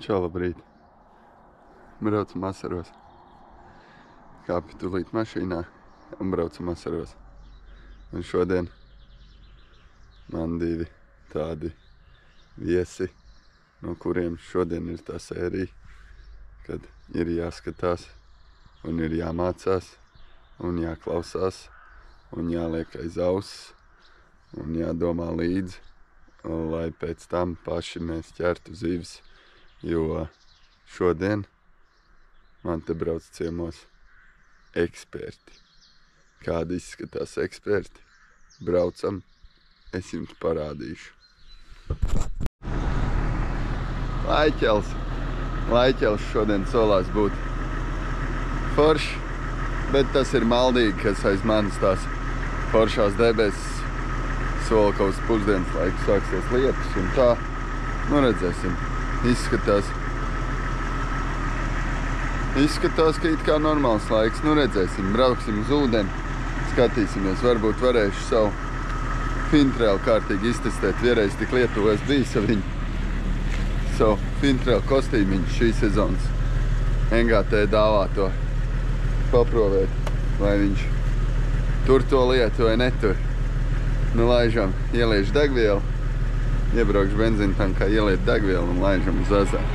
Čau, labrīt. Braucam Asaros. Kāpju tūlīt mašīnā un braucam Asaros. Un šodien man divi tādi viesi, no kuriem šodien ir tā sērija, kad ir jāskatās un ir jāmācās un jāklausās un jāliek aiz auss un jādomā līdzi, lai pēc tam paši mēs ķertu zivis, jo šodien man te brauc ciemos eksperti. Kādi izskatās eksperti? Braucam, es jums parādīšu. Laiķels šodien solās būt foršs, bet tas ir maldīgi, kas aiz manis tās foršās debesis sola, ka uz pusdienas laiku sāksies lietas un tā. Nu redzēsim. Izskatās, ka it kā normāls laiks. Nu redzēsim, brauksim uz ūdeni, skatīsimies. Varbūt varēšu savu fintrēlu kārtīgi iztestēt. Vienreiz tik Lietuvā es biju savu fintrēlu kostīmiņu šī sezonas NGT dāvāto paprovēt, vai viņš tur to lietu vai netur. Nu laižam, ieliešu degvielu, iebraukšu benzīna tankā, ieliet degvielu un laižam uz ezeru.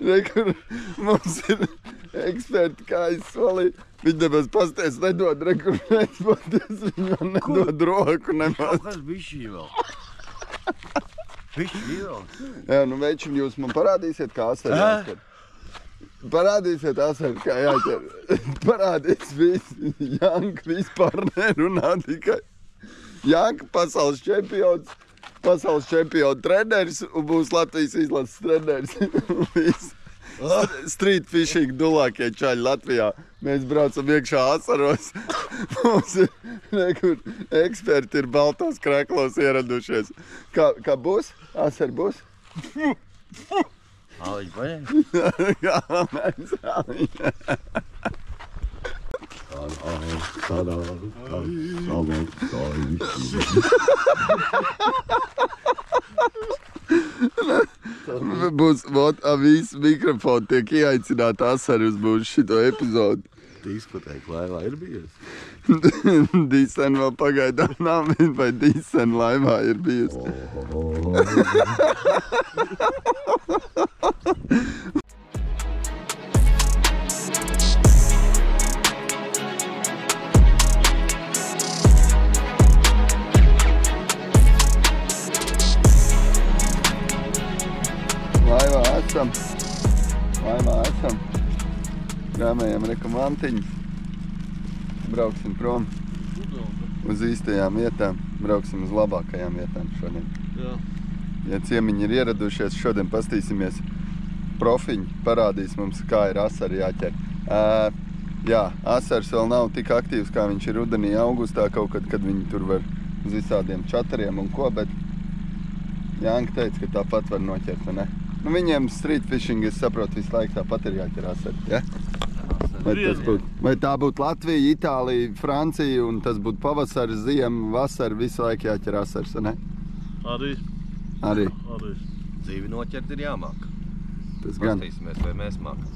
Rekur, mums ir eksperti, kā es solīju. Viņi nemaz pasties nedod, rekur, neizpoties, viņi man nedod roku nemaz. Kas bišķī vēl? Bišķī vēl? Jā, nu večim, jūs man parādīsiet, kā asari jāķer. Parādīsiet asari, kā jāķer. Parādīs visi. Janka vispār nerunā tikai. Janka pasaules čempions treneris un būs Latvijas izlases treneris. Street fishing dulākie čaļi Latvijā. Mēs braucam iekšā Asaros. Mums ir eksperti ir baltos kreklos ieradušies. Kā būs? Asar būs? Āliņ paņem? Jā, mēs āliņ. Būs, visi mikrofoni tiek ieaicināti Asari uz mūsu šito epizodu. Diskotēka laivā ir bijusi? Dīsen vēl pagaidām nav, vai Dīsen laivā ir bijusi. Laivā esam. Grāmējam rekomantiņas. Brauksim prom uz īstajām vietām. Brauksim uz labākajām vietām šodien. Jā. Ja ciemiņi ir ieradušies, šodien pastīsimies profiņi. Parādīs mums, kā ir asari jāķer. Jā, asars vēl nav tik aktīvs, kā viņš ir rudenī augustā kaut kad, kad viņi tur var uz visādiem čatariem un ko, bet Janka teica, ka tāpat var noķert, vai ne? Nu, viņiem street fishing, es saprotu, visu laiku tāpat ir jāķer asari, ja? Vai tā būtu Latvija, Itālija, Francija, un tas būtu pavasaris, ziema, vasara, visu laiku jāķer asars, vai ne? Arī. Dzīvi noķert ir jāmāk. Tas gan. Pastīsimies, vai mēs mākam.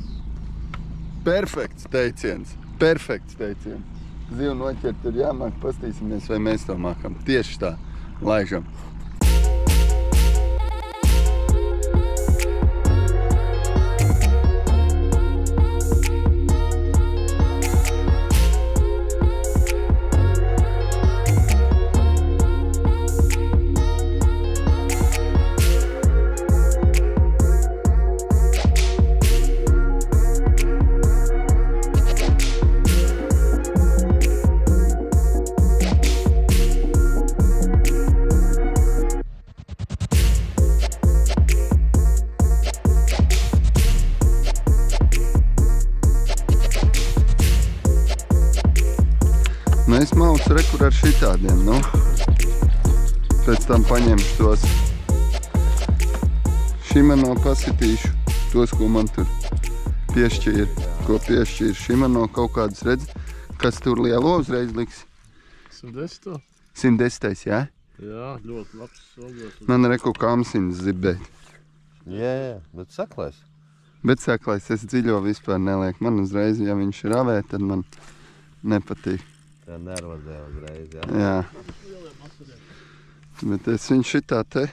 Perfekts teiciens. Dzīvi noķert ir jāmāk, pastīsimies, vai mēs to mākam. Tieši tā. Laižam. Nu, es maucu rekur ar šitādiem, nu. Pēc tam paņemšu tos. Shimano pasitīšu tos, ko man tur piešķīra. Ko piešķīra Shimano kaut kādus redz. Kas tur lielo uzreiz liks? 110. 110, jā? Jā, ļoti labs ogles. Man reku kamsins zibēt. Jā, bet saklēs. Bet saklais, es dziļo vispār nelieku. Man uzreiz, ja viņš ir avē, tad man nepatīk. Tā nervozē uzreiz, jā. Jā. Bet es viņu šitā te.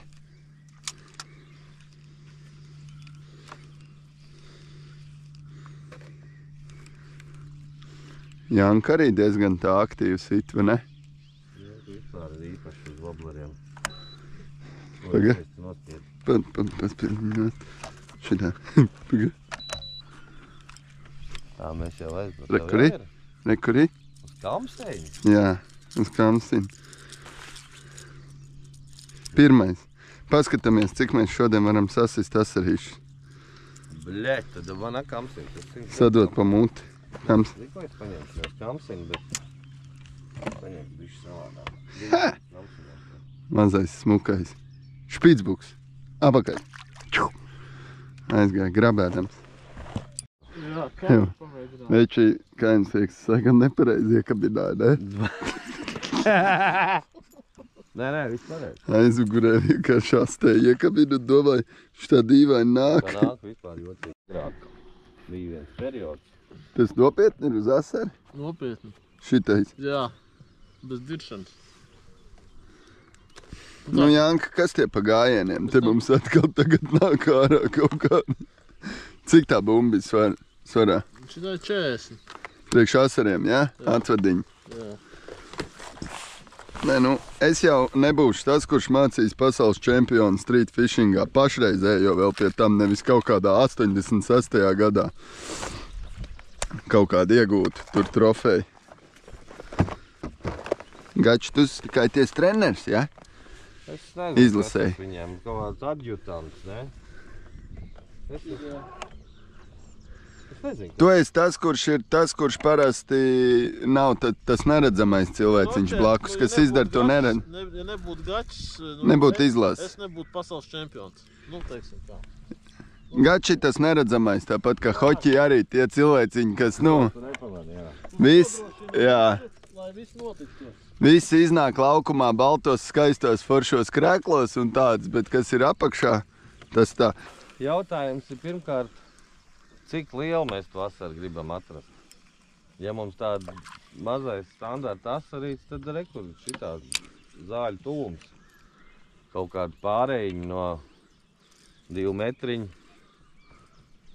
Janka arī diezgan tā aktīvi sit, vai ne? Jā, vispār ir īpaši uz wobleriem. Paga. Paspilņot. Šitā. Paga. Tā mēs jau aizbraucam. Rekurī? Rekurī? Uz kamseņu? Jā, uz kamsinu. Pirmais. Paskatāmies, cik mēs šodien varam sasist asarīšus. Bļeķ, tad man kamseņu. Sadot pa muti. Kams. Tikko es paņemšu jau kamseņu, bet paņemšu bišķi savādāk. Mazais smukais. Špicbuks. Apakaļ. Ču. Aizgāja grabēdams. Jā, kā pamēģināt. Veči, kainis teiks, sakam nepareizi iekabināja, ne? Nē, viss pareizi. Aizugurē vienkārši astēja iekabinu un domāju, šitā dīvaini nāk. Tā nāk vispār ļoti grāk. Bija viens periods. Tas nopietni ir uz asari? Nopietni. Šitais. Jā, bez diršanas. Nu, Janka, kas tie pa gājieniem? Te mums atkal tagad nāk ārā kaut kā. Cik tā bumbi svarā? Šitā ir 40. Priekš asariem, jā? Atvadiņi. Jā. Nē, nu, es jau nebūšu tas, kurš mācīs pasaules čempionu street fishingā. Pašreizējo vēl pie tam, nevis kaut kādā 86. gadā. Kaut kādu iegūtu tur trofeju. Gači, tu tikai ties treneris, ja? Es nezinu, Izlasēji. kas viņiem kaut kāds adjutants, ne? Es nezinu. Tu esi tas, kurš parasti nav tas neredzamais cilvēciņš blakus, kas izdara to neredz. Ja nebūtu gačs, Nebūtu izlases. Es nebūtu pasaules čempions. Nu, teiksim tā. Gači tas neredzamais, tāpat kā hoķi arī tie cilvēciņi, kas, nu, Tu nepamani, jā. viss, jā. Lai viss notiktu. Visi iznāk laukumā baltos, skaistos, foršos krēklos un tāds, bet kas ir apakšā, tas tā. Jautājums ir pirmkārt, cik lielu mēs to asaru gribam atrast. Ja mums tāda mazais standarta asarīts, tad rekur šitā zāļu tūms. Kaut kādu pārējiņu no 2 metriņu.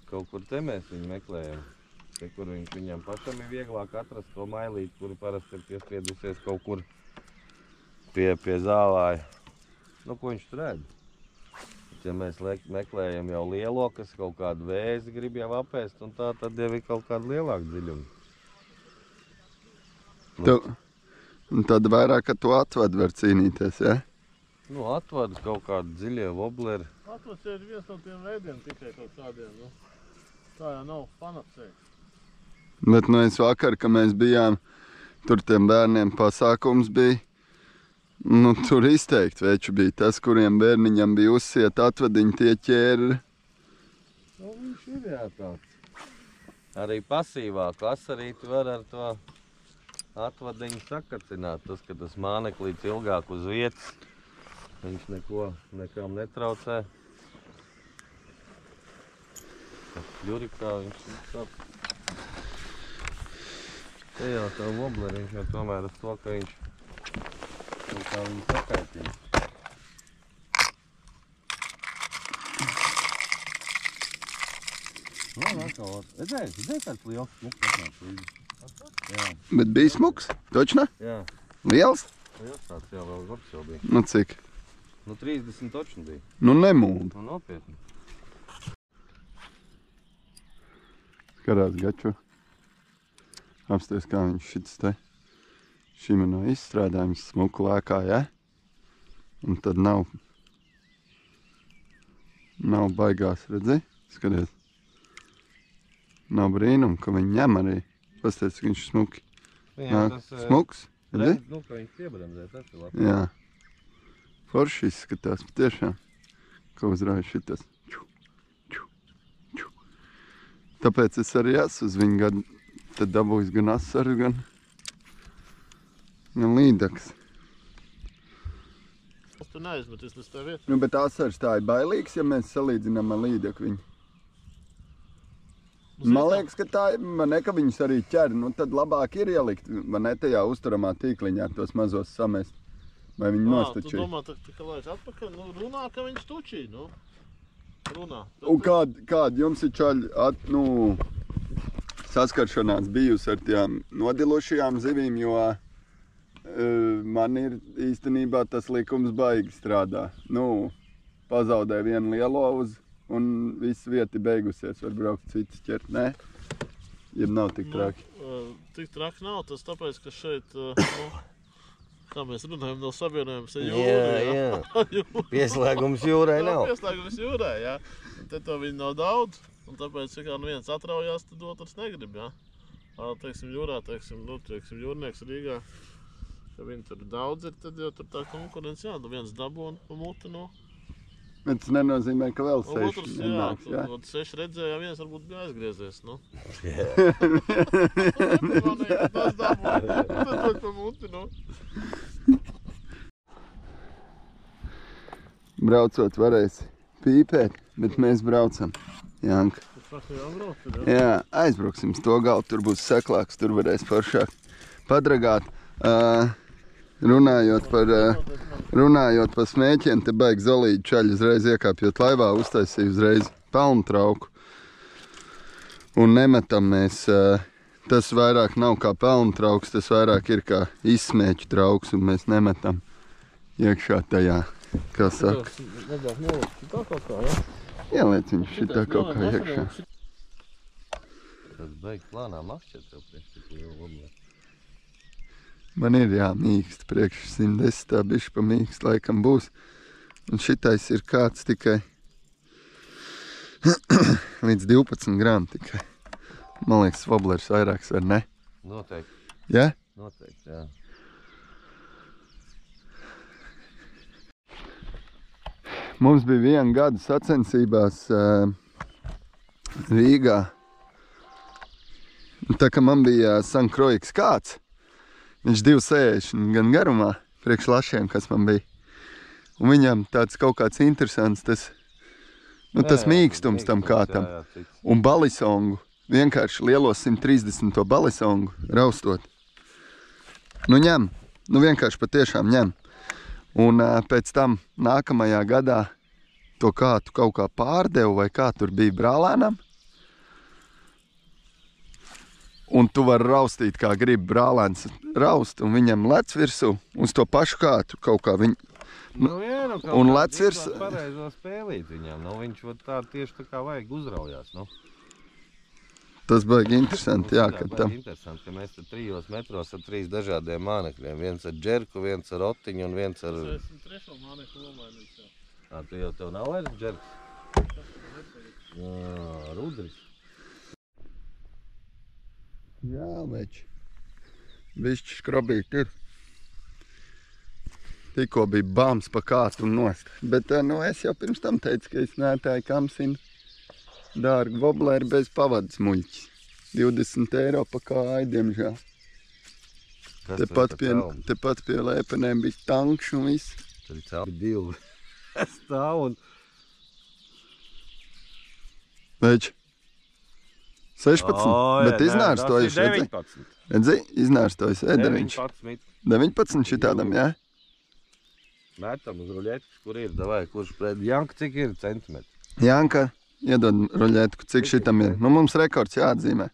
Kaut kur te mēs viņu meklējam. Te, kur viņam pašam ir vieglāk atrast to mailīti, kuri parasti ir piespiedusies kaut kur pie zālāja. Nu, ko viņš tur ēd? Ja mēs meklējam jau lielo, kas kaut kādu vēzi grib jau apēst, un tā tad jau ir kaut kāda lielāka dziļuma. Un tad vairāk, ka tu atvadu var cīnīties, ja? Nu, atvadu kaut kādu dziļie wobleri. Atvads ir viens no tiem veidiem tikai kaut kādiem, nu. Tā jau nav panacēja. Bet, nu, es vakar, ka mēs bijām, tur tiem bērniem pasākums bija, nu, tur izteikti veču bija tas, kuriem bērniņam bija uzsiet atvadiņi, tie ķēri. Nu, viņš ir jā tāds. Arī pasīvāk asarīti var ar to atvadiņu sakacināt. Tas, ka tas māneklīts ilgāk uz vietas, viņš nekam netraucē. Ļurikā viņš sap. Te jau tā wobleri, viņš jau tomēr ar to, ka viņš kaut kā viņu sakaitīja. Redzēji, kāds liels smuks atnāca līdzi. Jā. Bet bija smuks? Točna? Jā. Liels? Liels tāds jau vēl labs jau bija. Nu, cik? Nu, 30 točni bija. Nu, nemūd. Nu, nopietni. Skatās gaču. Apsties, kā viņš šits te Shimano izstrādājums smuku lēkā, ja? Un tad nav baigās, redzi? Skaties. Nav brīnum, ka viņi ņem arī. Pasties, cik viņš smuki Viņam tas... Smuks, redzi? Nu, ka viņš piebremzē, tas ir labi. Jā. Forši izskatās, patiešām. Ka uzrāja šitas. Tāpēc es arī esmu uz viņu gadu. Tad dabūjis gan asaru, gan līdaks. Tu neaizmetis līdz tev vietu. Nu, bet asars tā ir bailīgs, ja mēs salīdzinām ar līdaku viņu. Man liekas, ka tā ir, ka viņus arī ķer. Nu, tad labāk ir ielikt, ne tajā uzturamā tīkliņā tos mazos samest. Vai viņi nostučīja. Tu domā, ka laik atpakaļ, nu, runā, ka viņi stučīja, nu. Runā. Un kāda jums ir čaļi, saskaršanās bijusi ar tām nodilošajām zivīm, jo man ir īstenībā tas likums baigi strādā. Nu, pazaudē vienu lielo uz un viss vieti beigusies, var braukt citas ķert, ne? Jeb nav tik traki. Tik traki nav, tas tāpēc, ka šeit, kā mēs runājam, nav savienojums ar jūru. Jā. Pieslēgums jūrai nav. Pieslēgums jūrai, jā. Te to viņi nav daudz, un tāpēc, ja viens atraujās, tad otrs negrib, jā. Teiksim, jūrā, jūrnieks Rīgā, ja viņi tur daudz ir, tad jau tur tā konkurence, jā, viens dabū un muti, nu. Bet tas nenozīmē, ka vēl seši otrs, nenāks, jā? Jā, seši redzēja, viens varbūt bija aizgriezies, nu. Jā. Manēja, ka tas dabū, tad dod pa muti, nu. Braucot varēsi pīpēt, bet mēs braucam, Janka. Tas saka, jābrauc, jā? Jā, aizbrauksim uz to galu, tur būs seklāks, tur varēs foršāk padragāt. Runājot par smēķiem, te baigi zolīdi čaļi uzreiz iekāpjot laivā, uztaisīja uzreiz pelnu trauku. Un nemetam mēs, tas vairāk nav kā pelnu trauks, tas vairāk ir kā izsmēķu trauks, un mēs nemetam iekšā tajā, kā saka. Nedāk nolikt šitā kaut kā, jā? Ieliec viņš šitā kaut kā iekšā. Tas baigi plānā makšķēt tev priekš tik lielu omletu. Man ir mīkst, priekš 110 bišķi pa mīkst laikam būs. Un šitais ir kāds tikai līdz 12 gramu tikai. Man liekas, woblers vairāks var, ne? Noteikti. Ja? Noteikti, jā. Mums bija 1 gadu sacensībās Rīgā. Tā kā man bija Sankroiks kāds. Viņš 2,60 gan garumā, priekš lašiem, kas man bija. Un viņam tāds kaut kāds interesants, tas mīkstums tam kātam. Un balisongu, vienkārši lielo 130 balisongu raustot. Nu ņem, vienkārši patiešām ņem. Un pēc tam nākamajā gadā to kātu kaut kā pārdevu vai kā tur bija brālēnam. Un tu vari raustīt, kā grib brālēns raust, un viņam lec virsū uz to pašu kātu kaut kā viņi. Un lec virsū. Pareizo spēlīt viņam, viņš tā tieši tā kā vajag uzraujās, Tas baigi interesanti, jā, ka tam. Interesanti, ka mēs te 3 metros ar 3 dažādiem mānekļiem. Viens ar džerku, viens ar rotiņu un viens ar... Es esmu 3. mānekļu nomainīts, jā. Tu jau tev nav vairs džerks? Rudris. Jā, veči. Bišķi škrobīt ir. Tikko bija bāms pa kātu un nost. Bet es jau pirms tam teicu, ka es nētāju kamsinu dārgu wobleri bez pavadas muļķis. 20 eiro pa kāju, diemžēl. Tepat pie lēpenēm bija tankš un viss. Tur ir cauri 2. Stāv un... Veči. 16, bet iznārstojuši, redzi? 19. Redzi, iznārstojuši ēderiņš. 19 šitādam, jā? Mētam uz ruļetku, kur ir, davai, kurš pret Janka, cik ir centimetri? Janka, iedod ruļetku, cik šitam ir. Nu, mums rekords jāatzīmē.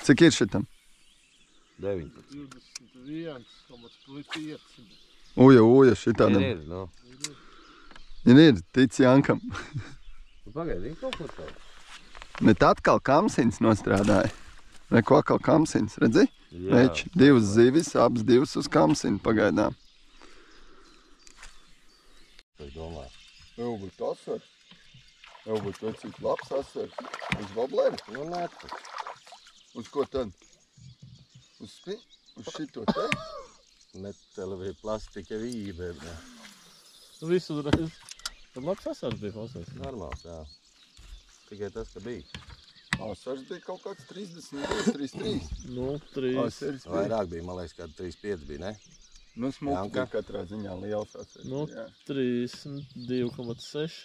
Cik ir šitam? 19. 21,5. Uja, šitādam. Ir, nu. Ir, tic Jankam. Pagaidi, kaut ko tev. Bet atkal kamsins nostrādāja. Vai ko atkal kamsins, redzi? Veči, 2 zivis, abas 2 uz kamsinu pagaidām. Es domāju. Jau būt asars. Jau būt cik labs asars. Uz wobleri? Nu, nē. Uz ko tad? Uz šito te? Metāli plastika vībe. Visu reiz. Tad labs asars bija klausās. Normāls, jā. Tikai tas, ka bija. Asars bija kaut kāds 32, 33. Nu, 3. Asars bija. Vairāk bija, man liekas, kāda 3,5 bija, ne? Nu, smuks Janka? bija katrā ziņā liels asars. Nu, Jā. 32,6.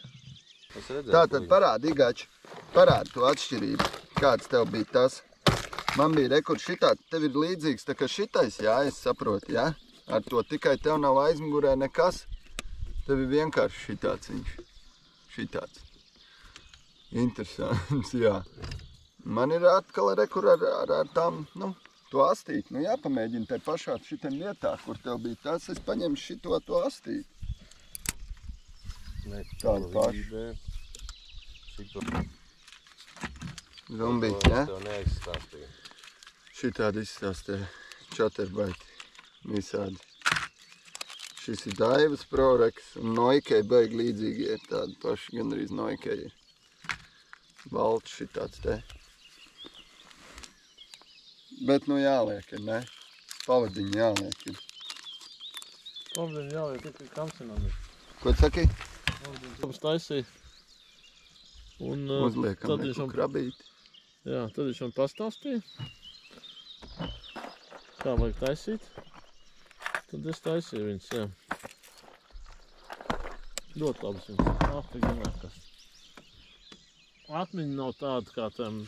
Es redzēju, Tātad parādi, Igači, parādi to atšķirību. Kāds tev bija tas? Man bija rekords šitā, tev ir līdzīgs, tā kā šitais, jā, es saprotu, jā? Ar to tikai tev nav aizmugurē nekas. Tev ir vienkārši šitāds viņš. Šitāds. Interesants, jā. Man ir atkal rekur ar tām, nu, to astīt. Nu, jāpamēģina te pašā šitam vietā, kur tev bija tas, es paņemu šito to astīt. Tādu pašu. Zumbīt, ja? Tev neizstāstīja. Šitādi izstāstīja čaterbaiti visādi. Šis ir Daivas Prorex un Noikei baigi līdzīgi ir tādi paši, gan arī Noikei ir. Balts šitāds te. Bet nu jāliek ir, ne? Pavadiņi jāliek ir. Pavadiņi jāliek tikai kamsinām ir. Ko tu saki? Pavadiņi taisīja. Un Uzliekam tad neku krabīti. Jā, tad viņš man pastāstīja. Kā vajag taisīt. Tad es taisīju viņus, jā. Ļoti labas viņas. Tik vienākas. Atmiņa nav tāda kā tam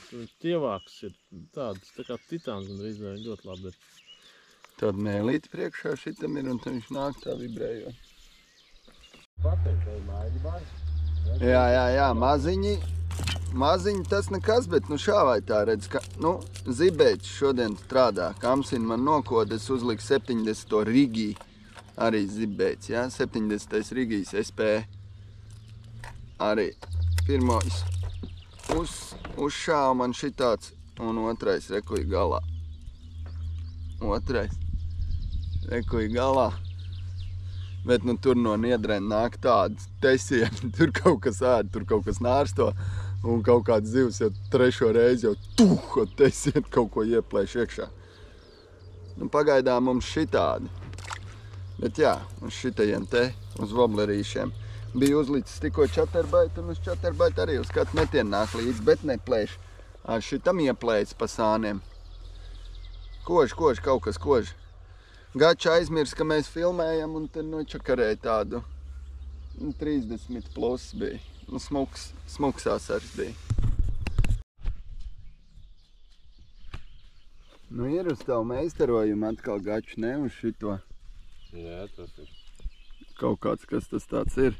tievāks ir tādas, tā kā titāns un rīzē ļoti labi ir. Tāda mēlīte priekšā šitam ir un tad viņš nāk tā vibrējot. Jā, maziņi tas nekas, bet nu šā vai tā redz, ka, nu, Zibēķis šodien strādā. Kamsin man nokoda, es uzliku 70. Rigī, arī Zibēķis, jā, 70. Rigijas SP. Arī pirmais uzšāva man šitāds un otrais rekuja galā. Otrais rekuja galā. Bet nu tur no niedrēna nāk tādas tesieni, tur kaut kas ēd, tur kaut kas nārsto. Un kaut kāds zivs jau trešo reizi jau tesieni kaut ko ieplēš iekšā. Nu pagaidām mums šitādi. Bet jā, uz šitajiem te, uz voblerīšiem. Bija uzlicis tikko čaterbaitu un uz čaterbaitu arī uz katru metienu nāk līdz, bet neplēš. Ar šitam ieplējas pa sāniem. Kož, kaut kas kož. Gača aizmirs, ka mēs filmējam un te nočakarēja tādu 30 plus bija. Nu, smuks asars bija. Nu, ir uz tavu meistarojumu atkal Gaču, ne uz šito. Jā, tas ir. Kaut kāds, kas tas tāds ir.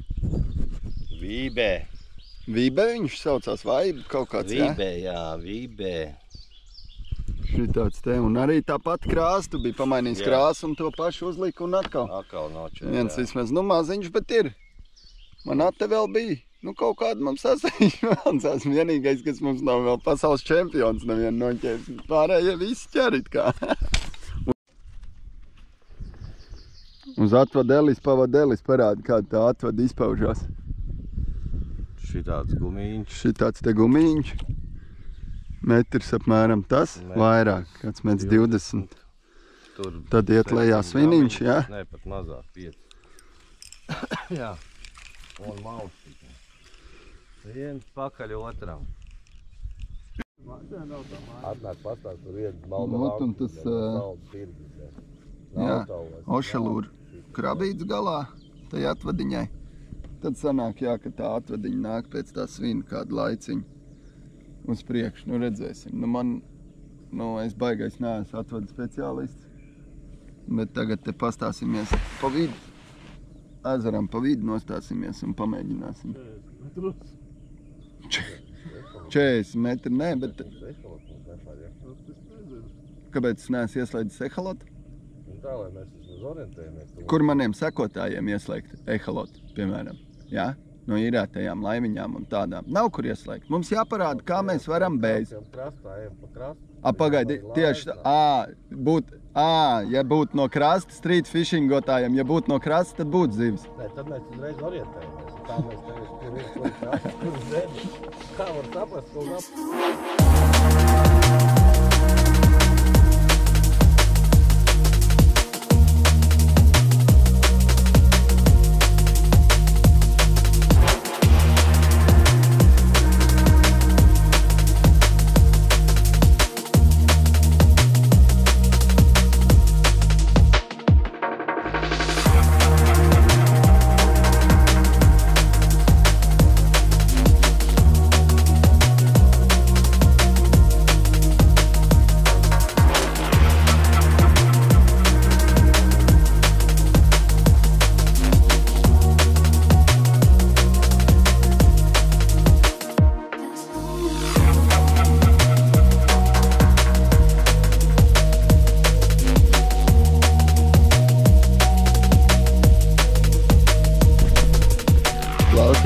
Vībē. Vībē viņš saucās, vai kaut kāds, Vībē, jā, Vībē. Šitāds te, un arī tāpat krāsu, tu biji pamainījis krāsu un to pašu uzliku un atkal. Atkal noču. Viens vismaz, nu maziņš, bet ir. Man te vēl bija. Nu kaut kādu mums sasaiši vēl. Vienīgais, kas mums nav vēl pasaules čempions nevienu noķērs. Pārējie visi ķerit kā. Uz atvadelis, pavadelis parāda, kāda tā atvada izpaužās. Šitāds gumiņš. Šitāds te gumiņš. Metrs apmēram tas, vairāk, kāds metrs 20. Tur tad iet lejā sviniņš, jā? Nē, pat mazāk, 5. Jā. Un mausīt. Viens pakaļ otram. Atnāk pastāst par vienu maldu un tas, jā, ošelūra krabīts galā, tai atvadiņai. Tad sanāk, jā, ka tā atvadiņa nāk pēc tā svina kādu laiciņu uz priekšu. Nu, redzēsim. Nu, es baigais neesmu atvadu speciālists, bet tagad te pastāsimies pa vidu. Ezeram pa vidu nostāsimies un pamēģināsim. 40 metri, nē, bet... Kāpēc es neesmu ieslēdzis ehalotu? Tā, lai mēs orientējamies. Kur maniem sekotājiem ieslēgt ehalotu, piemēram? Jā? No īrētajām laiviņām un tādām. Nav kur ieslēgt. Mums jāparāda, kā mēs varam bez. Pagaidi, tieši ja būtu no krasta street fishingotājiem, ja būtu no krasta, tad būtu zivs. Nē, tad mēs uzreiz orientējamies. Tā mēs tevis pie viens līdz krasta, kur zemi. Kā var saprast, ko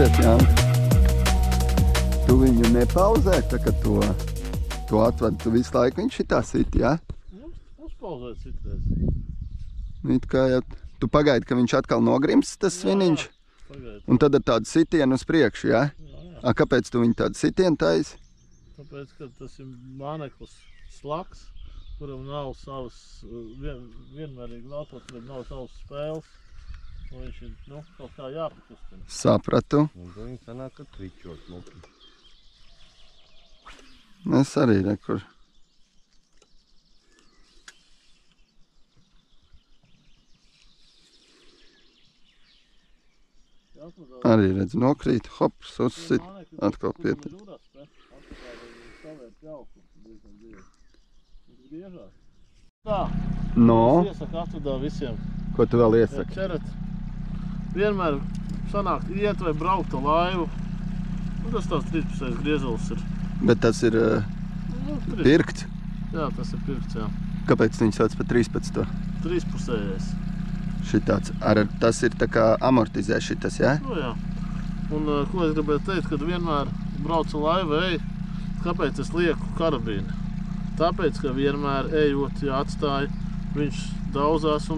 Klausies, Janka. Tu viņu nepauzē, tā kā tu atved, tu visu laiku viņš šitā sit, jā? Uzpauzēt citreiz. It kā jau, tu pagaidi, ka viņš atkal nogrims, tas sviniņš, Pagaid. un tad ar tādu sitienu uz priekšu, jā? Jā. A, kāpēc tu viņu tādu sitienu taisi? Tāpēc, ka tas ir māneklis slaks, kuram nav savas, vienmērīgi veltot, kuram nav savas spēles. Un viņš ir, kaut kā jāpakustina. Sapratu. Un tu viņi sanāk, ka tričot muki. Es arī rekur. Arī redz, nokrīt, hops, uzsit, atkal pietiek. Tā, No, es iesaku atvedā visiem. ko tu vēl iesaki? Čeret, vienmēr sanāk iet vai braukt ar laivu. Tas tās 13. griezulis ir. Bet tas ir pirkts. Jā, tas ir pirkts, jā. Kāpēc viņi sauc par 13? 3-pusējais. Šitāds, tas ir tā kā amortizē šitas, jā? Jā. Un ko es gribēju teikt, kad vienmēr braucu laivu, kāpēc es lieku karabīnu? Tāpēc, ka vienmēr ejot, ja atstāju, viņš daudzās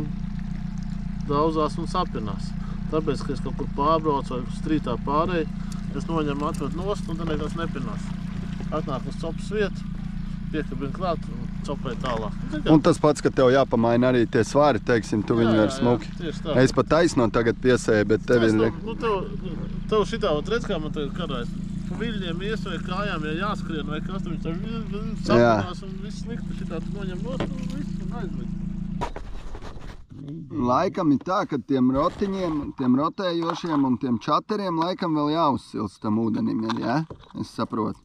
un sapinās. Tāpēc, ka es kaut kur pārbraucu vai strītā pārēju, es noņemu atvedu nost un tad nekas nepinās. Atnāk uz copas vietu, piekabinu klāt un copēju tālāk. Un tas pats, ka tev jāpamaina arī tie svari, teiksim, tu viņu var smuki. Tieši tā. Es pat taisno tagad piesēju, bet tev ir... Tev šitā, redz, kā man tagad karājas. Pa viļņiem ies vai kājām, ja jāskrien vai kas, viņš tā sapinās un viss slikti šitā noņem nost un viss un aizveď. Laikam ir tā, ka tiem rotiņiem, tiem rotējošiem un tiem čateriem laikam vēl jāuzsilst tam ūdenim ir, jā? Es saprotu.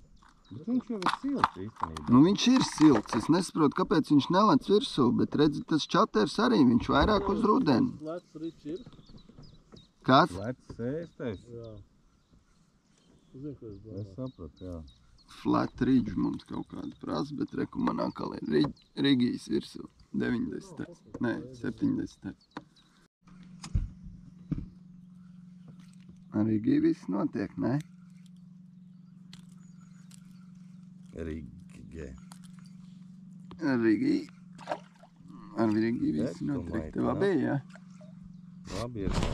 Bet viņš jau ir silts īstenībā. Nu viņš ir silts, es nesaprotu, kāpēc viņš nelec virsū, bet redzi, tas čaters arī, viņš vairāk uz rudeni. Lēts ričs ir? Kas? Lēts sēstais. Jā. Zinu, ko es Es domāju. sapratu, jā. Flat ridge mums kaut kāda prasa, bet reku man atkal ir Rigijas virsū. 90. Nē, 70. Ar Rigiju viss notiek, ne? Rīgē. Ar Rigiju viss notiek. Tev bija, jā? Labi ir tā.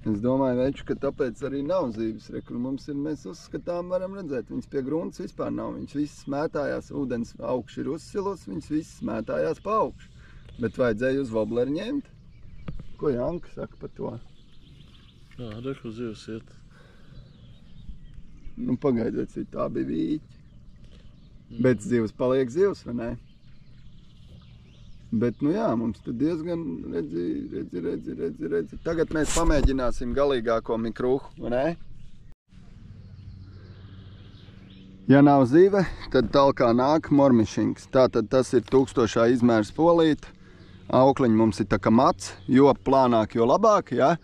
Es domāju, veču, ka tāpēc arī nav zīves, kur mums ir, mēs uzskatām, varam redzēt, viņas pie gruntas vispār nav, viņas visas mētājās, ūdens augš ir uzsilos, viņas visas mētājās pa augšu, bet vajadzēja uz wobleri ņemt. Ko Janka saka par to? Jā, reku zivs iet. Nu, pagaidot, tā bija vīķi, bet zivs paliek zivs, vai ne? Bet, nu jā, mums tad diezgan redzi. Tagad mēs pamēģināsim galīgāko mikruhu, vai ne? Ja nav zive, tad talkā nāk mormišings. Tātad tas ir 1000 izmērs polīte. Aukliņi mums ir tā kā mats, jo plānāk, jo labāk, ja?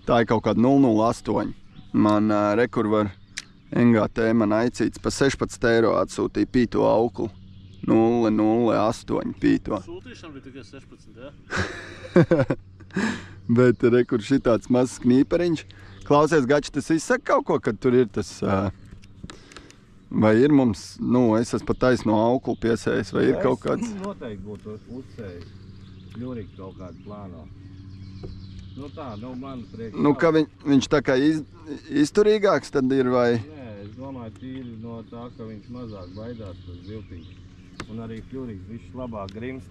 Tā ir kaut kāda 008. Man rekur var NGT man aicīts pa 16 eiro atsūtīja pīto auklu. 008 pīto. Sūtīšana bija tikai 16, jā? Bet rekur šitāds mazs knīperiņš. Klausies, Gači, tas izsaka kaut ko, kad tur ir tas... Vai ir mums, es esmu pat taisno auklu piesējis, vai ir kaut kāds... Noteikti būtu uzsējis. Ļurīgi kaut kādu plāno. Tā, man priekš... ka viņš tā kā izturīgāks tad ir, vai... Nē, es domāju, tīri no tā, ka viņš mazāk baidās par ziltīšu. Un arī kļurīgs, viņš labāk grimst.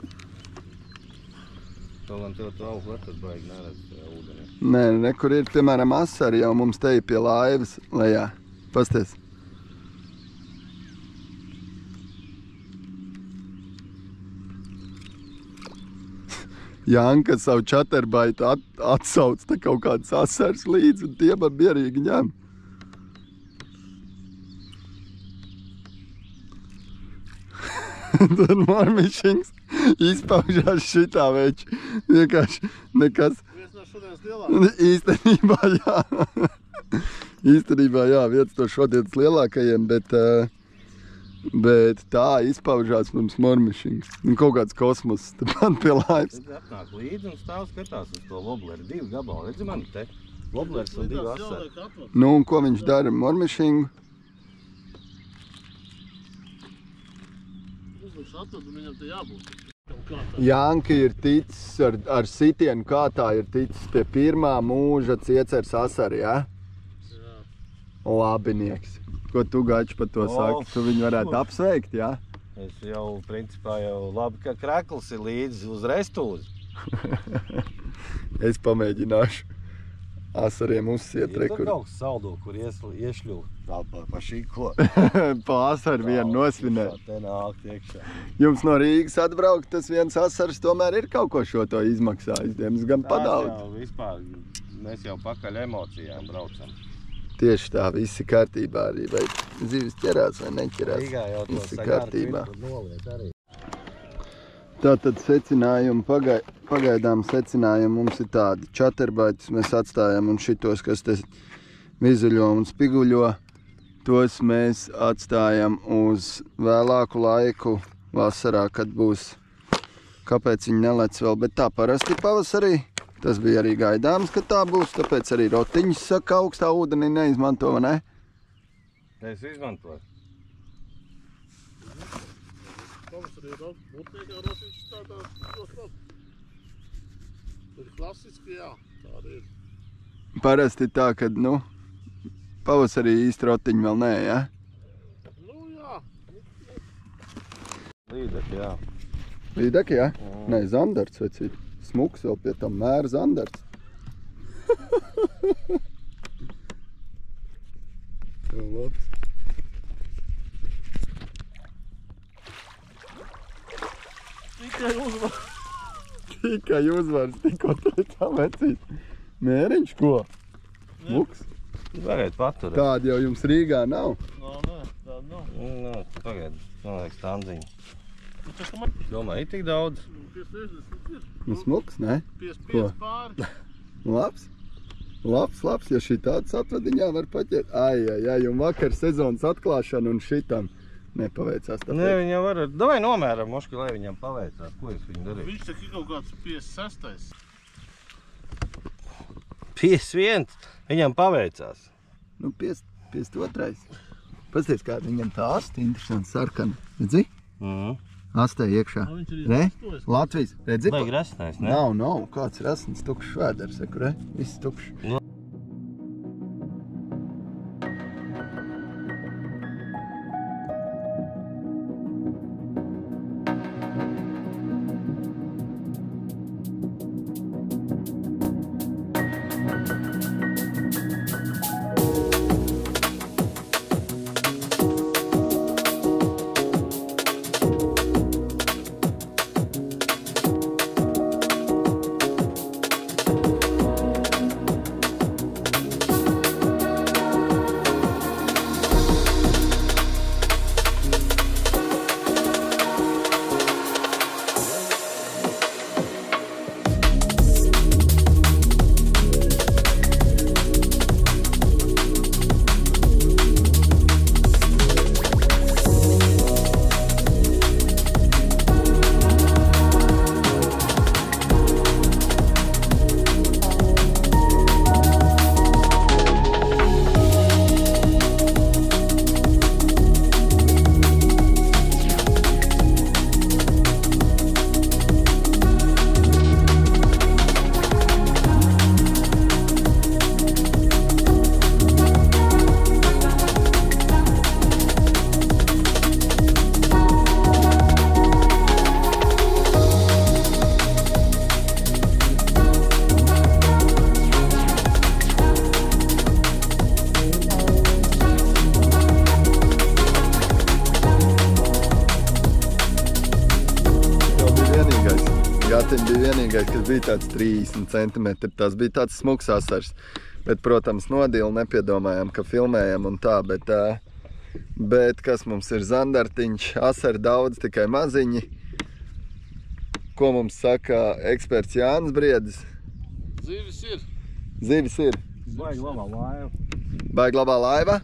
Kaut tev to auglu tad baigi neredz ūdenī. Nē, rekur ir, piemēram, asari jau mums te pie laivas lejā. Pasties. Janka savu čaterbaitu atsauc te kaut kāds asars līdz un tie man mierīgi ņem. Tad mormišings izpaužās šitā veči. Vienkārši nekas. Viens no šodienas lielākajiem. Īstenībā jā, viens no šodienas lielākajiem, bet tā izpaužās mums mormišings. Kaut kāds kosmos, tad man pie laivas. Tad atnāk līdzi un stāv skatās uz to wobleri. 2 gabali, redzi mani te? Voblers un 2 asari. Nu, un ko viņš dara? Mormišingu? Uzliks atved, un viņam te jābūt. Janki ir ticis ar sitienu kātā, ir ticis pie pirmā mūža ciecers asari, ja? Jā. Labinieks. Ko tu, Gač, par to saki? Tu viņu varētu apsveikt, ja? Es jau, principā, jau labi, ka krekls ir līdzi uz restūzi. Es pamēģināšu asariem uzsiet Ir tur rekur. kaut kas saldo, kur iešļūv. Tā pa šīko. Pa asaru vienu nosvinēt. Te nāk iekšā. Jums no Rīgas atbraukt, tas viens asars tomēr ir kaut ko šo to izmaksājis. Diemaz gan padaudz. Tās jau vispār, mēs jau pakaļ emocijām braucam. Tieši tā, visi kārtībā arī. Vai zivis ķerās vai neķerās. Rīgā jau to Visi sagāru kārtībā. noliet arī. Tātad secinājumi, pagaidām secinājumi mums ir tādi. Čaterbaitus mēs atstājam un šitos, kas te vizuļo un spiguļo, tos mēs atstājam uz vēlāku laiku vasarā, kad būs. Kāpēc viņi nelec vēl, bet tā parasti pavasarī. Tas bija arī gaidāms, ka tā būs, tāpēc arī rotiņas saka augstā ūdenī neizmanto, vai ne? Es izmantoju. Pavasarī ir būtniekā rotiņš tādā ļoti labi. Ir klasiski, jā, tā arī ir. Parasti tā, kad, nu, pavasarī īsti rotiņi vēl nē, ja? Nu, jā. Līdek, jā. Līdek, ja? Nē, zandarts vai citi. Smuks vēl pie tam mēra zandarts. Labs. Tikai uzvar. Tikai uzvars, tikko teicām vecīt. Mēriņš, ko? Smuks? Varētu paturēt. Tāda jau jums Rīgā nav. Nē, tāda nav. Nu, pagaid, man liek standziņu. Tu taču man Domāju, ir tik daudz. 550 ir. Nu, smuks, ne? 55 pāri. Labs. Labs, ja šī tāds atvediņā var paķert. Ai, un vakar sezonas atklāšana un šitam nepaveicās. Nē, viņam var, davai nomēram, moški, lai viņam paveicās. Ko es viņu darīju? Viņš tak ir kaut kāds 56. 51, viņam paveicās. Nu, 52. Pasties, kāda viņam tā asti, interesanti sarkana. Redzi? Astē iekšā. Viņš ir Re? izlastojis. Latvijas. Redzi? Vajag rasnais, ne? Nav. Kāds rasns tukšs vēders, saku, re? Viss tukšs. Gatim bija vienīgais, kas bija tāds 30 centimetri. Tas bija tāds smuks asars. Bet, protams, nodili nepiedomājām, ka filmējam un tā, bet kas mums ir zandartiņš, asari daudz, tikai maziņi. Ko mums saka eksperts Jānis Briedis? Zivis ir. Zivis ir. Baigi labā laiva. Baigi labā laiva?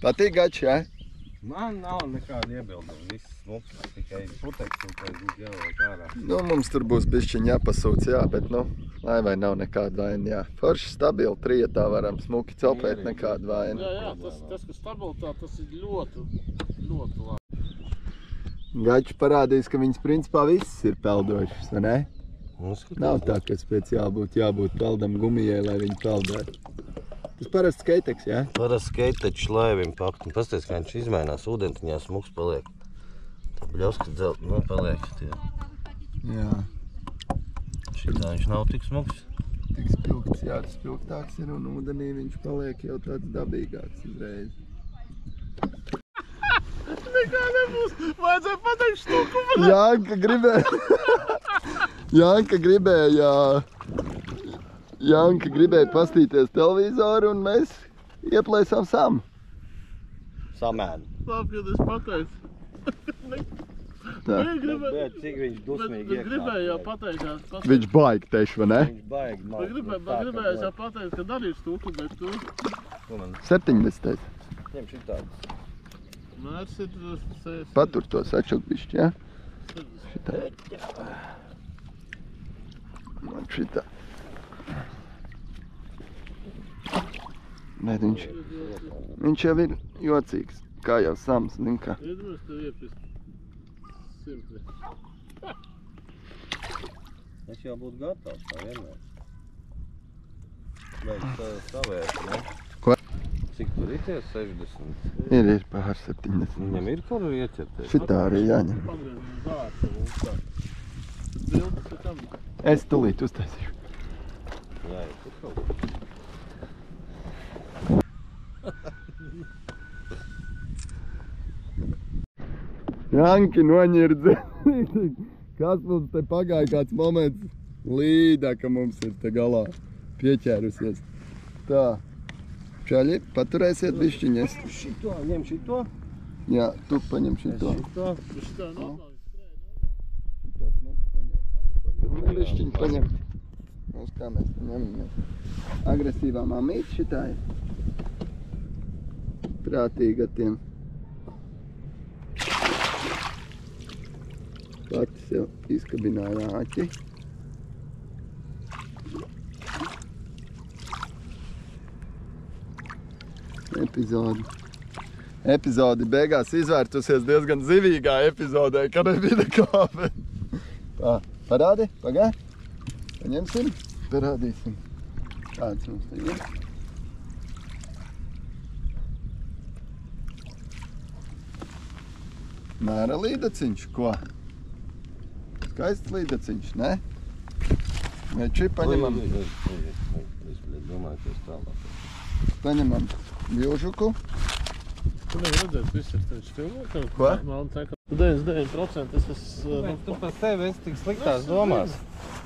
Patīk, Gač, jā? Man nav nekāda iebilduma. Viss smuks, tikai putekļi, un tad būtu jāliek ārā. Nu, mums tur būs bišķiņ jāpasūc, jā, bet, nu, lai vai nav nekāda vaina, jā. Forši stabili trietā varam smuki copēt, nekāda vaina. Jā, tas, ka stabilitāte, tas ir ļoti labi. Gaču parādīs, ka viņas principā viss ir peldošas, vai ne? Nav tā, ka speciāli būtu jābūt peldam gumijai, lai viņi peldētu. Tas parasti skeiteks, jā? Parasti skeitečs laivim pakt. Pasties, kā viņš izmainās ūdentiņā, smuks paliek. Tā bļauska dzelt, nu paliek tie. Jā. Šitā viņš nav tik smuks. Tik spilgts, jā, tas spilgtāks ir un ūdenī viņš paliek jau tāds dabīgāks uzreiz. Nekā nebūs, vajadzēja pateikt štuku. Janka gribēja pastīties televizoru un mēs ieplēsām samu. Samēnu. Labi, kad es pateicu. Tā. Bet cik viņš dusmīgi Bet gribēju jau pateikt. Viņš baigi teši, vai ne? Viņš baigi. Gribēju jau pateikt, ka darīju štuku, bet tu... 70. Ņem šitādu. Mērs ir... Patur to sačukbišķi, jā? Šitā. Man šitā. Bet viņš jau ir jocīgs, kā jau sams, zin kā. Iedomājies, tev iepist simpli. Es jau būtu gatavs, tā vienmēr. Vai savērt, ne? Ko? Cik tur ir tie 60? Ir pār 70. Viņam ir kur ieķerties? Šitā arī jāņem. Pagriezim zārtu mums tā. Bildes pēc tam. Es tulīt uztaisīšu. Jā, tur kaut ko. Janki noņirdzi. Kas mums te pagāja kāds moments līdā, ka mums ir te galā pieķērusies. Tā. Čaļi, paturēsiet bišķiņas. Šito, ņem šito. Jā, tu paņem šito. Šitā normāli Bišķiņ paņem. Uz kā mēs ņemamies. Agresīvā mamīte šitā ir. Prātīga tiem. Pati sev izkabināja āķi. Epizodi beigās izvērtusies diezgan zivīgā epizodē, kad nebija nekā, bet... Tā, parādi, pagā. Paņemsim, parādīsim. Tāds mums te ir. Mēra līdaciņš, ko? Skaists līdaciņš, ne? Vai čip paņemam? Es domāju, ka es tālāk. Paņemam bļūžuku. Tu nevar redzēt, viss ir tevi stilvot. Ko? 99% es esmu... Tu par sevi esi tik sliktās domās.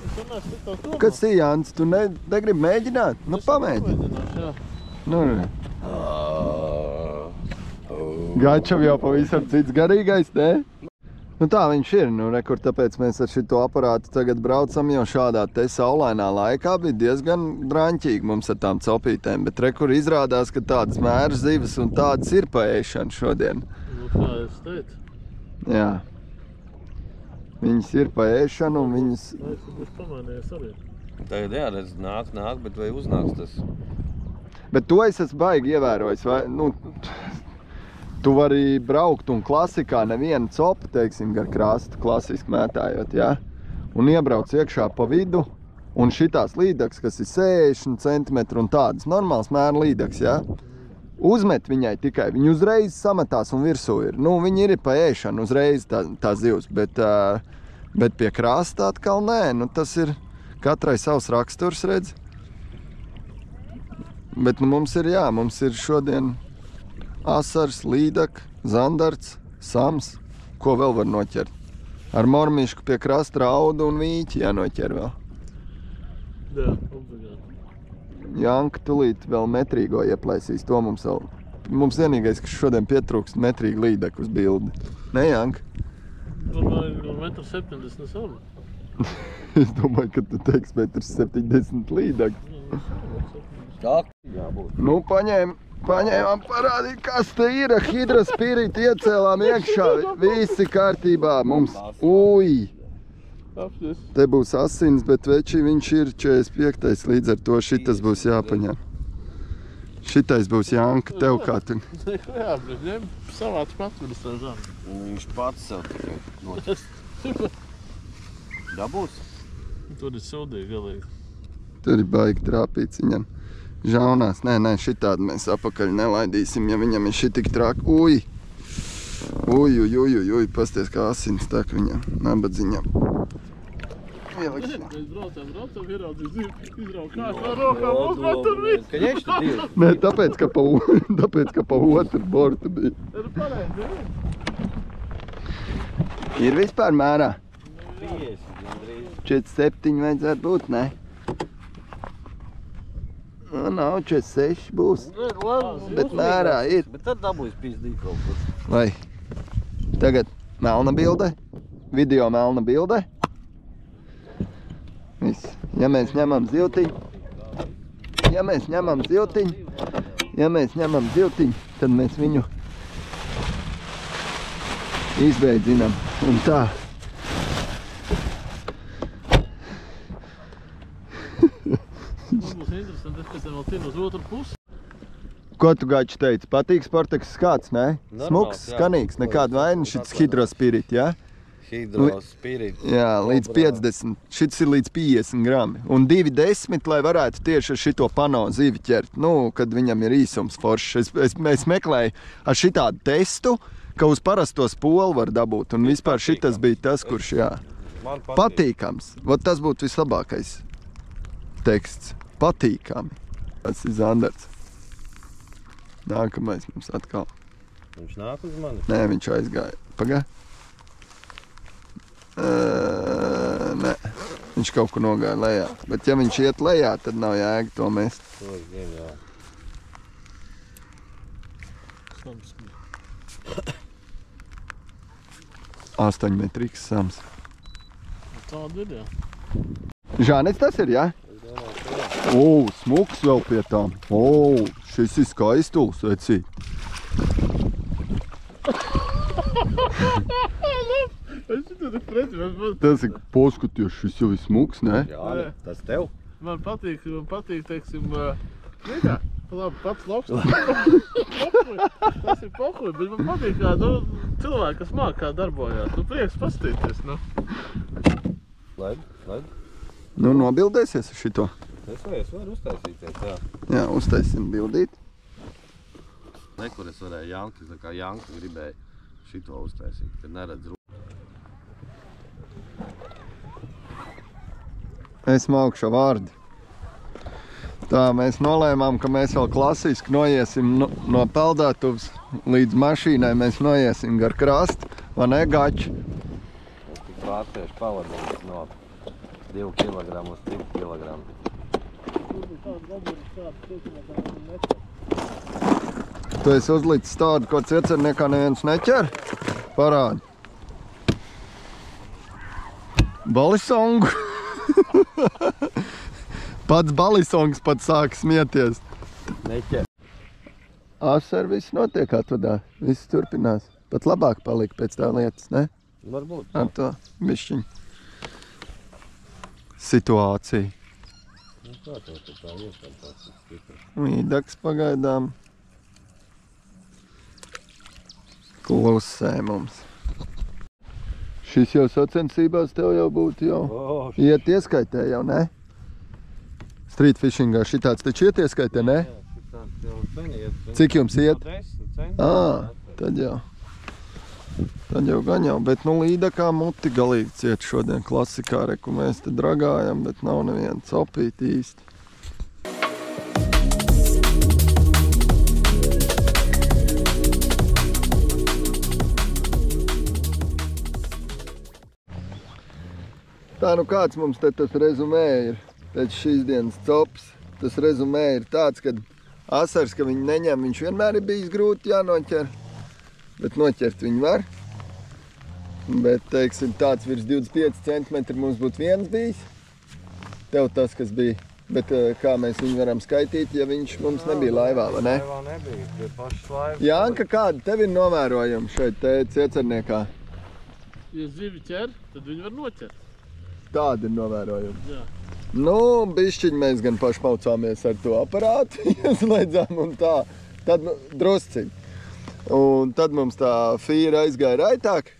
Es runāju sliktās domās. Kas ir, Jānis? Tu negribi mēģināt? Nu, pamēģini. Jā. Nu, Gačam jau pavisam cits garīgais, ne? Nu tā viņš ir, nu rekur, tāpēc mēs ar šito aparātu tagad braucam, jo šādā te saulainā laikā bija diezgan draņķīgi mums ar tām copītēm, bet rekur izrādās, ka tādas mēras zivis un tādas ir paēšana šodien. Nu, kā es teicu. Jā. Viņas ir paēšana un viņas... Es būs pamainījies arī. Tagad jāredz, nāk, bet vai uznāks tas? Bet to es esmu baigi ievērojis, vai, nu... Tu vari braukt un klasikā nevienu copu, teiksim, gar krastu, klasiski mētājot, jā? Un iebrauc iekšā pa vidu, un šitās līdaks, kas ir 60 cm un tādas normāls mēra līdaks, jā? Uzmet viņai tikai, viņi uzreiz sametās un virsū ir. Nu, viņi ir pa ēšanu uzreiz tā zivs, bet pie krasta atkal nē, nu tas ir katrai savs raksturs, redz. Bet nu mums ir, jā, mums ir šodien... Asars, līdak, zandarts, sams, ko vēl var noķert. Ar mormišku pie krasta raudu un vīķi jānoķer vēl. Jā, obligāti. Janka tulīt vēl metrīgo ieplēsīs, to mums vēl. Mums vienīgais, kas šodien pietrūkst metrīgu līdaku uz bildi. Ne, Janka? Domāju, 1,70 m savu. Es domāju, ka tu teiks 1,70 m līdaku. Tā jābūt. Nu, paņēm Paņēmām parādīt, kas te ir. Hidrospirīti iecēlām iekšā. Visi kārtībā mums. Ui! Te būs asins, bet veči viņš ir 45. Līdz ar to šitas būs jāpaņem. Šitais būs Janka, tev kā tu. Jā, bet ņem savāds pats viņas tev žāni. Viņš pats sev tikai noķers. Dabūs? Tur ir sūdīgi galīgi. Tur ir baigi trāpīts viņam. Žaunās. Nē, šitādi mēs apakaļ nelaidīsim, ja viņam ir šitik trāk. Ui! Ui, pasties kā asins tak viņam, nabadziņam. Ieliksim. Mēs braucam, ieraudzīt zīvi, izrauk kā rokā, mums var tur viss. Kaņieši tu divi? Nē, tāpēc, ka pa otru bortu bija. Ir pareizi, Ir vispār mērā? 50 gandrīz. 47 vajadzētu būt, ne? Nav, 46 būs. Bet mērā ir. Bet tad dabūs pizdī kaut kur. Vai? Tagad melna bilde. Video melna bilde. Viss. Ja mēs ņemam ziltiņu, tad mēs viņu izbeidzinām. Un tā. Man būs interesanti, es pēc tam vēl tinu uz otru pusi. Ko tu, Gači, teici? Patīk Sporteks skāds, ne? Smuks, skanīgs, nekāda vaina, šits hidrospirīt, jā? Hidrospirīt. Jā, līdz 50. Šits ir līdz 50 grami. Un 2,10, lai varētu tieši ar šito pano zivi ķert. Nu, kad viņam ir īsums foršs. Es meklēju ar šitādu testu, ka uz parasto spolu var dabūt. Un vispār šitas bija tas, kurš, jā. Patīkams. Vot tas būtu vislabākais teksts. Patīkami. Tas ir Zandarts. Nākamais mums atkal. Viņš nāk uz mani? Nē, viņš aizgāja. Pagā? Nē, viņš kaut kur nogāja lejā. Bet ja viņš iet lejā, tad nav jēga to mest. To es zinu, jā. 8 metriks sams. Tāda ir, jā. Žānets tas ir, jā? Smuks vēl pie tām. Šis ir skaistuls, vecīt. Tas ir poskaties, šis jau ir smuks, ne? Jā, tas tev? Man patīk, teiksim, nekā, labi, pats labs. Tas ir pohuj, bet man patīk, kā cilvēki, kas māk kā darbojās. Prieks pastīties, nu. Laid. Nu, nobildēsies ar šito? Es varu uztaisīties, jā. Jā, uztaisim bildīt. Nekur es varēju Janka, tā kā Janka gribēja šito uztaisīt, kad neredz rūpīgi. Es maukšu vārdi. Tā, mēs nolēmām, ka mēs vēl klasiski noiesim no peldētuvs līdz mašīnai. Mēs noiesim gar krastu, vai ne, Gači? Es tik pārtieši pavadījums no 2 kg uz 3 kg. Tu esi uzlicis tādu, ko ciecerniekā neviens neķer? Parādi. Balisongu. Pats balisongs pat sāk smieties. Neķer. Ar viss notiek atvadā. Viss turpinās. Pat labāk palika pēc tā lietas, ne? Varbūt. Ar to bišķiņu situāciju. Nu, kā tev tā iestāpās stipri? Mīdaks pagaidām. Klusē mums. Šis jau sacensībās tev jau būtu jau. Iet ieskaitē jau, ne? Street fishingā šitāds taču iet ieskaitē, ne? Jā, šitāds jau sen iet. Cik jums iet? 10 centi. Tad jau. Tad jau gan jau, bet nu līdakā muti galīgi ciet šodien klasikā, reku mēs te dragājam, bet nav neviena copīt īsti. Tā nu kāds mums te tas rezumē ir pēc šīs dienas cops. Tas rezumē ir tāds, ka asars, ka viņi neņem, viņš vienmēr ir bijis grūti jānoķer. Bet noķert viņu var. Bet, teiksim, tāds virs 25 cm mums būtu viens bijis. Tev tas, kas bija Bet kā mēs viņu varam skaitīt, ja viņš mums nebija laivā, vai ne? Laivā nebija, bija pašas laivas. Jānka, kādi tev ir novērojumi šeit te Ciecerniekā? Ja zivi ķer, tad viņi var noķert. Tādi ir novērojumi. Jā. Nu, bišķiņ mēs gan pašmaucāmies ar to aparātu, ieslēdzām un tā. Tad drusciņ. Un tad mums tā fīra aizgāja raitāk.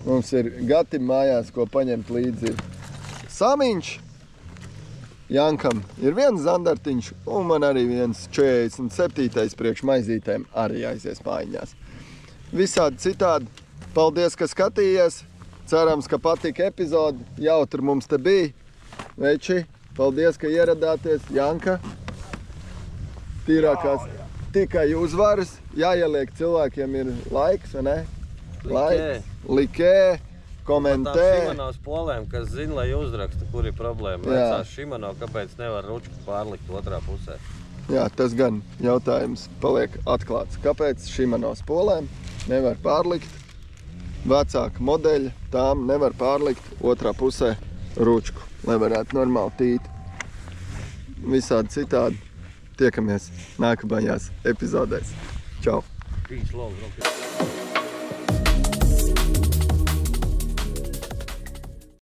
Mums ir gati mājās, ko paņemt līdzi samiņš. Jankam ir viens zandartiņš, un man arī viens 47. priekš maizītēm arī aizies mājiņās. Visādi citādi. Paldies, ka skatījies. Cerams, ka patika epizode. Jautri mums te bija. Veči, paldies, ka ieradāties. Janka, tīrākās tikai uzvaras. Jāieliek cilvēkiem ir laiks, vai ne? Laiks, likē, komentē. Par tām Šimanovs polēm, kas zina, lai uzraksta, kur ir problēma. Vecās Šimanov, kāpēc nevar ručku pārlikt otrā pusē? Jā, tas gan jautājums paliek atklāts. Kāpēc Šimanovs polēm nevar pārlikt? Vecāka modeļa tām nevar pārlikt otrā pusē ručku, lai varētu normāli tīt. Visādi citādi. Tiekamies nākamajās epizodēs. Čau! Peace, love,